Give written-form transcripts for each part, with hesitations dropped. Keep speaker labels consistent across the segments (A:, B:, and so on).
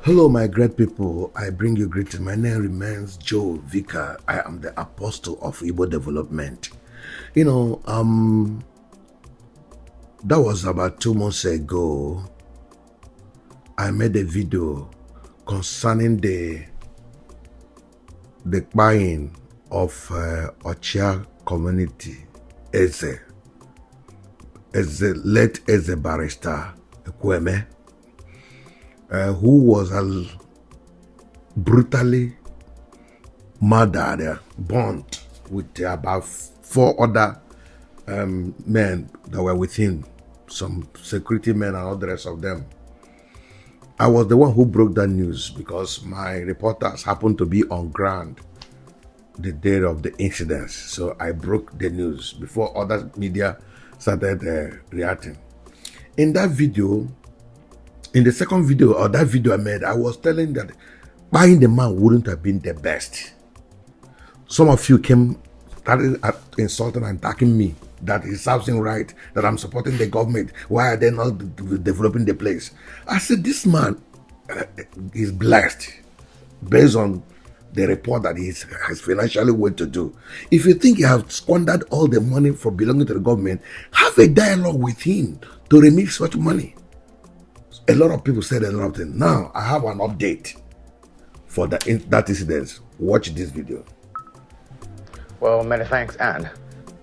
A: Hello, my great people. I bring you greetings. My name remains Joe Vicar. I am the apostle of Igbo development. That was about 2 months ago. I made a video concerning the buying of Ochia community, Eze Barrister Ekwueme, who was brutally murdered, burnt with about 4 other men that were with him, some security men and all the rest of them. I was the one who broke that news because my reporters happened to be on ground the day of the incidents. So I broke the news before other media started reacting. In that video, in the second video, or that video I made, I was telling that buying the man wouldn't have been the best. Some of you started insulting and attacking me that it serves him right, that I'm supporting the government. Why are they not developing the place? I said, this man is blessed based on the report that he has financially well to do. If you think you have squandered all the money for belonging to the government, have a dialogue with him to remit such money. A lot of people said a lot of things. Now, I have an update for that incident. Watch this video.
B: Well, many thanks, Anne.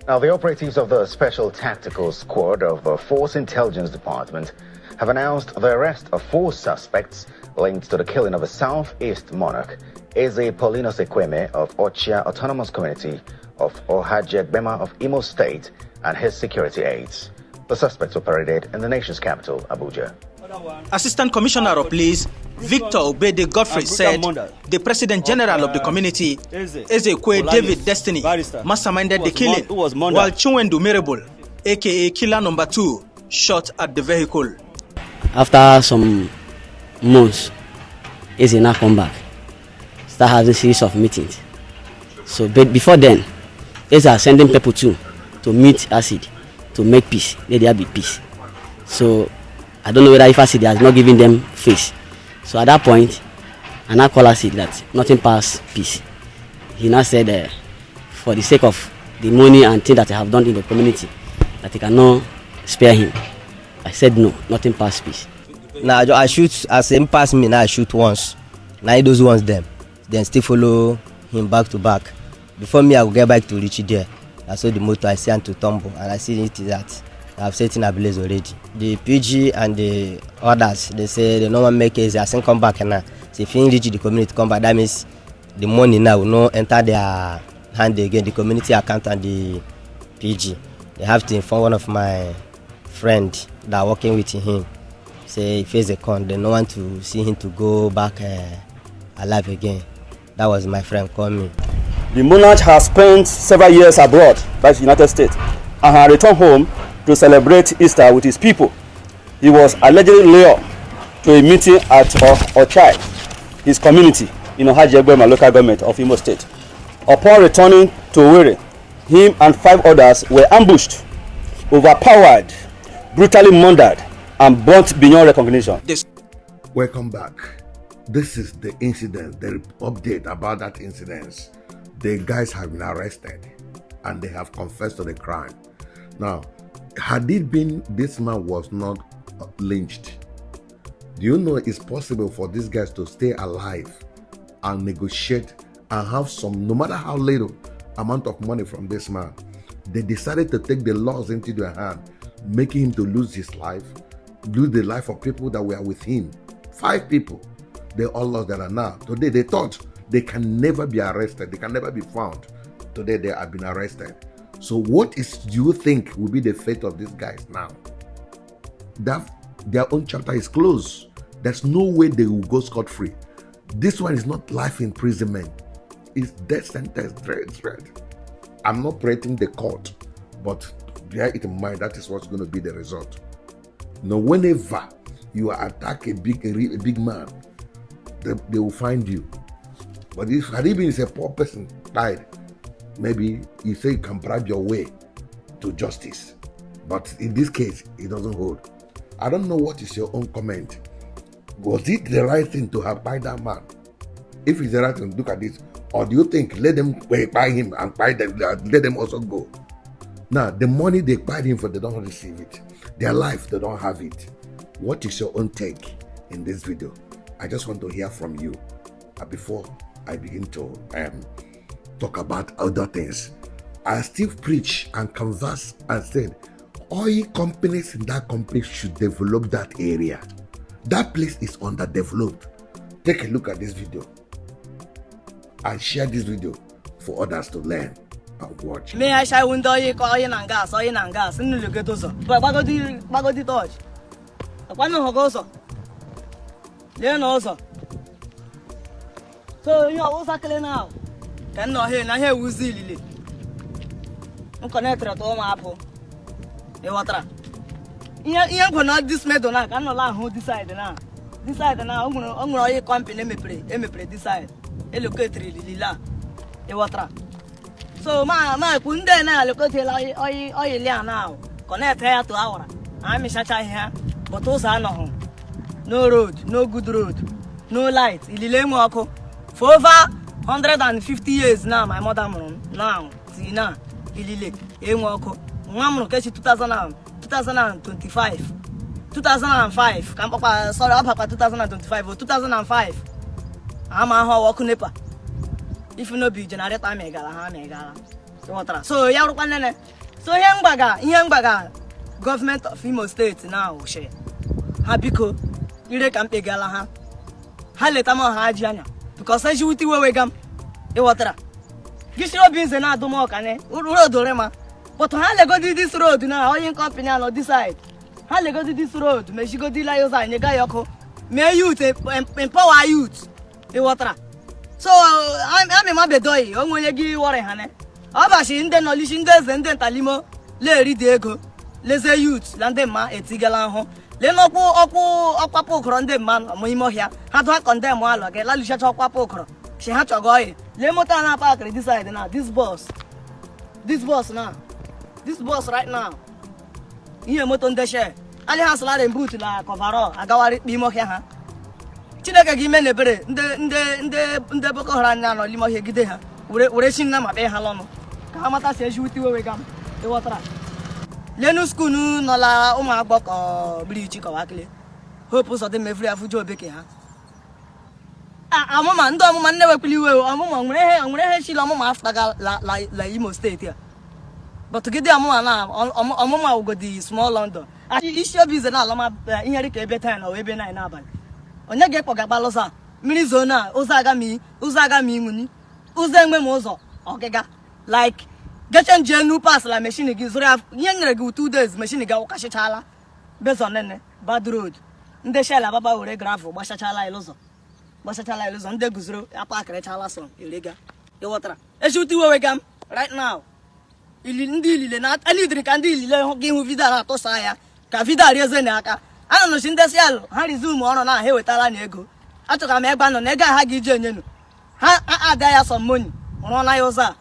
B: Now, the operatives of the Special Tactical Squad of the Force Intelligence Department have announced the arrest of 4 suspects linked to the killing of a Southeast monarch, Eze Ekwueme of Ochia Autonomous Community of Eze Ekwueme of Imo State, and his security aides. The suspects were paraded in the nation's capital, Abuja.
C: Assistant Commissioner of Police Victor Obede Godfrey said the President General of the community, Eze Ekwueme David Destiny, masterminded the killing, while Chinwendu Mirable, aka Killer Number 2, shot at the vehicle.
D: After some months, Eze now come back, start having a series of meetings. So, but before then, Eze are sending people to meet acid, to make peace. Let there be peace. So, I don't know whether if acid has not given them face. So at that point, I now call acid that nothing past peace. He now said, for the sake of the money and things that I have done in the community, that he cannot spare him. I said no, nothing past peace.
E: Now I shoot, as him pass me, now I shoot once. Now those ones them, then still follow him back to back. Before me, I will get back to reach it there. I saw the motor, I see him to tumble, and I see it that I've set in a blaze already. The PG and the others, they say the normal make is I come back now. So if you reach the community come back, that means the money now will not enter their hand again, the community account and the PG. They have to inform one of my friends that are working with him. Say if he's a con, they don't want to see him to go back alive again. That was my friend calling me.
F: The monarch has spent several years abroad by the United States and has returned home to celebrate Easter with his people. He was allegedly lured to a meeting at Ochai, his community in Eze Ekwueme local government of Imo State. Upon returning to Owerri, him and 5 others were ambushed, overpowered, brutally murdered, and burnt beyond recognition.
A: Welcome back. This is the incident, the update about that incident. The guys have been arrested and they have confessed to the crime. Now, had it been this man was not lynched, do you know it's possible for these guys to stay alive and negotiate and have some, no matter how little amount of money from this man? They decided to take the laws into their hand, making him to lose his life, lose the life of people that were with him. 5 people, they all lost their life. Now, today they thought they can never be arrested, they can never be found. Today they have been arrested. So what do you think will be the fate of these guys now? Their own chapter is closed. There's no way they will go scot-free. This one is not life imprisonment. It's death sentence, threat. I'm not prating the court, but bear it in mind, that is what's going to be the result. Now, whenever you attack a big man, they will find you. But if even is a poor person died, maybe you say you can bribe your way to justice. But in this case, it doesn't hold. I don't know what is your own comment. Was it the right thing to have buy that man? If it's the right thing, look at this. Or do you think let them buy him and buy them, let them also go? Now, the money they buy him for, they don't receive it. Their life, they don't have it. What is your own take in this video? I just want to hear from you before I begin to talk about other things. I still preach and converse and said, oil companies in that country should develop that area. That place is underdeveloped. Take a look at this video and share this video for others to learn and watch.
G: Me I shall window oil and gas, and look at those. But bagodi dodge. One of also. Then also. So you are also now. Can not hear, I hear who's Lily. Connected to my apple. A water. You not this medal, I cannot allow who decide now. Decide now, I'm going to company, me play, decide. Allocate really la. A water. So my couldn't then allocate oil now. Connect here to our. I'm in such a here, but those are no. No road, no good road, no light. Ililemo for over 150 years now, my mother now. See now. Ilile enwoko nwamro kechi 2025 2005 ka papa sorry papa 2025 or 2005 ama ho work nepa if no be generator megala so ya rukwa nene so ihe mgbaga government of Imo State now she ha biko ire ka mpegala ha leta mo ha aji anya because as you wuti wewegam e wotara. You should be in the road, but how go this road now? Oil company on this side. How go this road? May she go to Laos and Yoko. May youth empower youth. So I'm a mabedoy. I'm going to give you what I have. Abashi in the knowledge in the Zenden Talimo, Larry Diego, Laser youth, Landema, a Tigalan. Lenopo, Opapo, Grande man, Moimo here. How do I condemn one like a Lalisha Papo? She had to go. Lemotana Park decide now. This boss now. This boss right now. Here moton de share. Ali has a lot of boot la covaro. Agawari bimo here. Chinaka give me nebere. The Boko Haram no limo here gide. Ure shinna ma be halono. Kamata says you with you wegam. The water. Lenu school no la uma boko bleach kawakle. Hope so de me free afujo beke ha. Amama ndo amama never piliwe amama ngure he shilo amama after la Imo State here. But to get the amama na amama go the small London. Issue business na alama ihe ka ebe time na ebe na na aban. Onye ga ekpoga balosa mini zona uzaga mi nguni. Uzengme mo uzo ogega like get new pass la machine gi zura ihe nyere gi 2 days machine ga ukashichala based on nene bad road. Nde shela baba ure gravel gbashachala ilozo. Basatala is on the Guzro, a park at Chalason, Iliga. The water. As you do wegam right now. Ilindi not any drink and deal, game with Vida Tosaya, Cavida Rezenaka. I don't know, Sindesial, Harry Zoom on our here with Alanego. I took a meban on Nega Hagi Jenu. Ha, there are some money. On Iosa.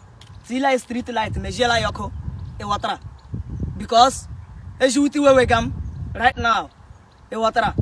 G: Zilla street light, Megela Yoko, the water. Because as you do wegam right now, the water.